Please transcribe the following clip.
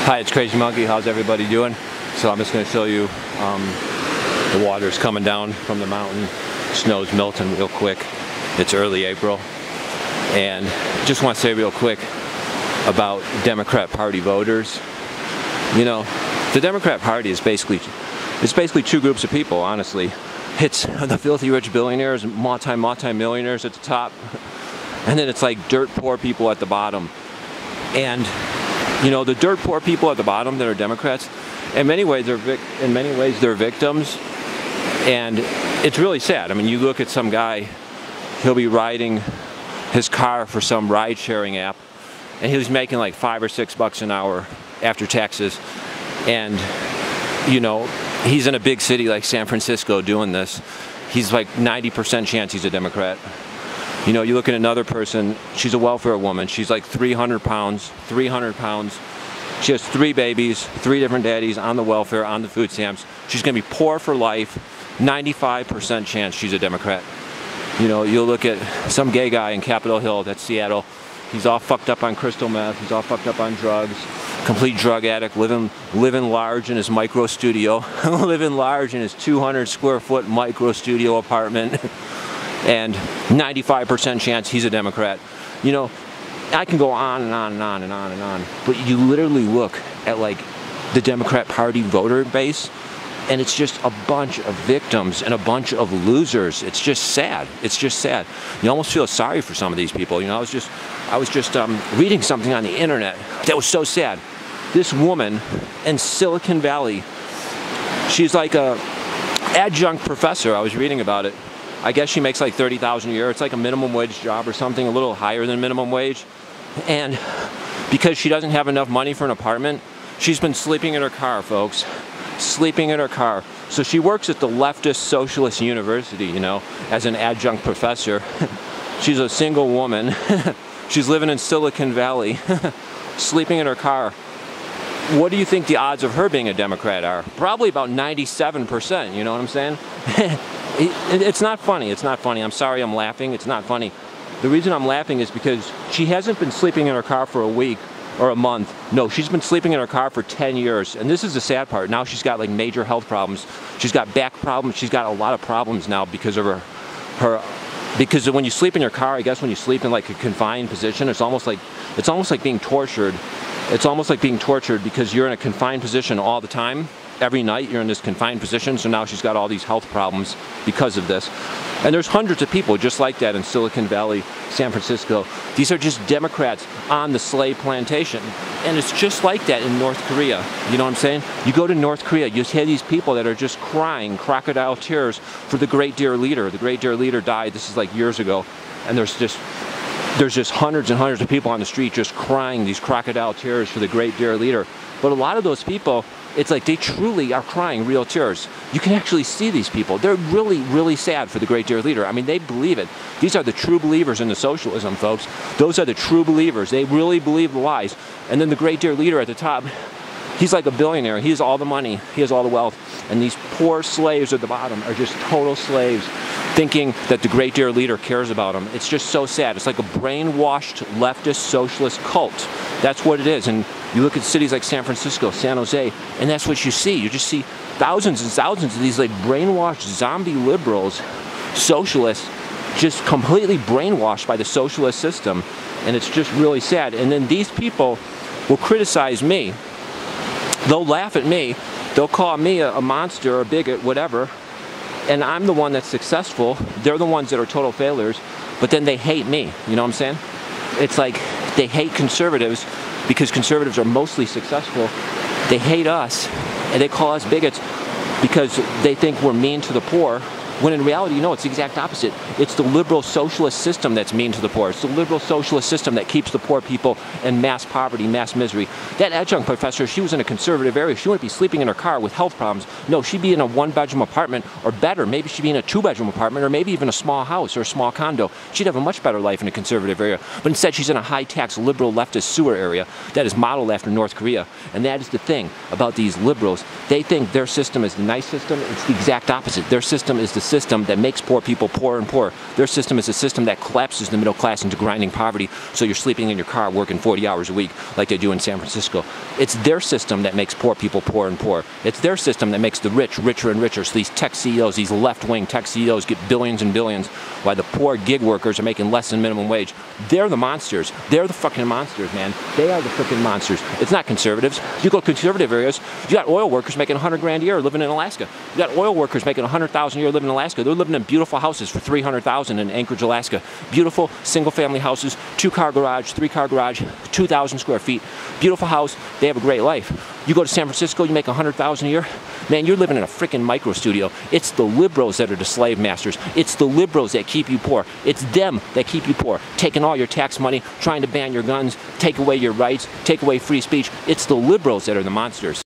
Hi, it's Crazy Monkey. How's everybody doing? So I'm just going to show you the water's coming down from the mountain. Snow's melting real quick. It's early April. And just want to say real quick about Democrat Party voters. You know, the Democrat Party is basically two groups of people, honestly. It's the filthy rich billionaires, multi-millionaires at the top, and then it's like dirt poor people at the bottom. And you know, the dirt poor people at the bottom that are Democrats, in many ways they're victims, and it's really sad. I mean, you look at some guy, he'll be riding his car for some ride-sharing app, and he's making like $5 or $6 an hour after taxes, and you know, he's in a big city like San Francisco doing this. He's like 90% chance he's a Democrat. You know, you look at another person, she's a welfare woman. She's like 300 pounds. She has 3 babies, 3 different daddies on the welfare, on the food stamps. She's going to be poor for life. 95% chance she's a Democrat. You know, you'll look at some gay guy in Capitol Hill, that's Seattle. He's all fucked up on crystal meth. He's all fucked up on drugs. Complete drug addict, living large in his micro studio. Living large in his 200 square foot micro studio apartment. And 95% chance he's a Democrat. You know, I can go on and on and on and on and on, but you literally look at like the Democrat Party voter base, and it's just a bunch of victims and a bunch of losers. It's just sad. It's just sad. You almost feel sorry for some of these people. You know, I was just reading something on the internet that was so sad. This woman in Silicon Valley, she's like a adjunct professor. I was reading about it. I guess she makes like $30,000 a year. It's like a minimum wage job or something, a little higher than minimum wage. And because she doesn't have enough money for an apartment, she's been sleeping in her car, folks. Sleeping in her car. So she works at the leftist socialist university, you know, as an adjunct professor. She's a single woman. She's living in Silicon Valley, sleeping in her car. What do you think the odds of her being a Democrat are? Probably about 97%, you know what I'm saying? It's not funny. It's not funny. I'm sorry I'm laughing. It's not funny. The reason I'm laughing is because she hasn't been sleeping in her car for a week or a month. No, she's been sleeping in her car for 10 years. And this is the sad part. Now she's got like major health problems. She's got back problems. She's got a lot of problems now because of because when you sleep in your car, I guess when you sleep in like a confined position, it's almost like being tortured. It's almost like being tortured because you're in a confined position all the time. Every night you're in this confined position, so now she's got all these health problems because of this. And there's hundreds of people just like that in Silicon Valley, San Francisco. These are just Democrats on the slave plantation. And it's just like that in North Korea. You know what I'm saying? You go to North Korea, you hear these people that are just crying crocodile tears for the great dear leader. The great dear leader died, this is like years ago, and there's just hundreds and hundreds of people on the street just crying these crocodile tears for the great dear leader. But a lot of those people, it's like they truly are crying real tears. You can actually see these people. They're really, really sad for the great dear leader. I mean, they believe it. These are the true believers in the socialism, folks. Those are the true believers. They really believe the lies. And then the great dear leader at the top, he's like a billionaire. He has all the money. He has all the wealth. And these poor slaves at the bottom are just total slaves, thinking that the great dear leader cares about them. It's just so sad. It's like a brainwashed leftist socialist cult. That's what it is. And you look at cities like San Francisco, San Jose, and that's what you see. You just see thousands and thousands of these like brainwashed zombie liberals, socialists, just completely brainwashed by the socialist system. And it's just really sad. And then these people will criticize me. They'll laugh at me. They'll call me a monster or a bigot, whatever. And I'm the one that's successful. They're the ones that are total failures. But then they hate me. You know what I'm saying? It's like they hate conservatives because conservatives are mostly successful. They hate us and they call us bigots because they think we're mean to the poor, when in reality, you know, it's the exact opposite. It's the liberal socialist system that's mean to the poor. It's the liberal socialist system that keeps the poor people in mass poverty, mass misery. That adjunct professor, she was in a conservative area. She wouldn't be sleeping in her car with health problems. No, she'd be in a 1-bedroom apartment, or better, maybe she'd be in a 2-bedroom apartment, or maybe even a small house or a small condo. She'd have a much better life in a conservative area. But instead, she's in a high-tax, liberal, leftist sewer area that is modeled after North Korea. And that is the thing about these liberals. They think their system is the nice system. It's the exact opposite. Their system is the system that makes poor people poorer and poorer. Their system is a system that collapses the middle class into grinding poverty, so you're sleeping in your car working 40 hours a week like they do in San Francisco. It's their system that makes poor people poorer and poorer. It's their system that makes the rich richer and richer. So these tech CEOs, these left-wing tech CEOs get billions and billions, while the poor gig workers are making less than minimum wage. They're the monsters. They're the fucking monsters, man. They are the freaking monsters. It's not conservatives. You go to conservative areas, you got oil workers making 100 grand a year living in Alaska. You got oil workers making 100,000 a year living in Alaska. They're living in beautiful houses for 300,000 in Anchorage, Alaska. Beautiful single-family houses, 2-car garage, 3-car garage, 2,000 square feet. Beautiful house. They have a great life. You go to San Francisco, you make 100,000 a year. Man, you're living in a freaking micro studio. It's the liberals that are the slave masters. It's the liberals that keep you poor. It's them that keep you poor, taking all your tax money, trying to ban your guns, take away your rights, take away free speech. It's the liberals that are the monsters.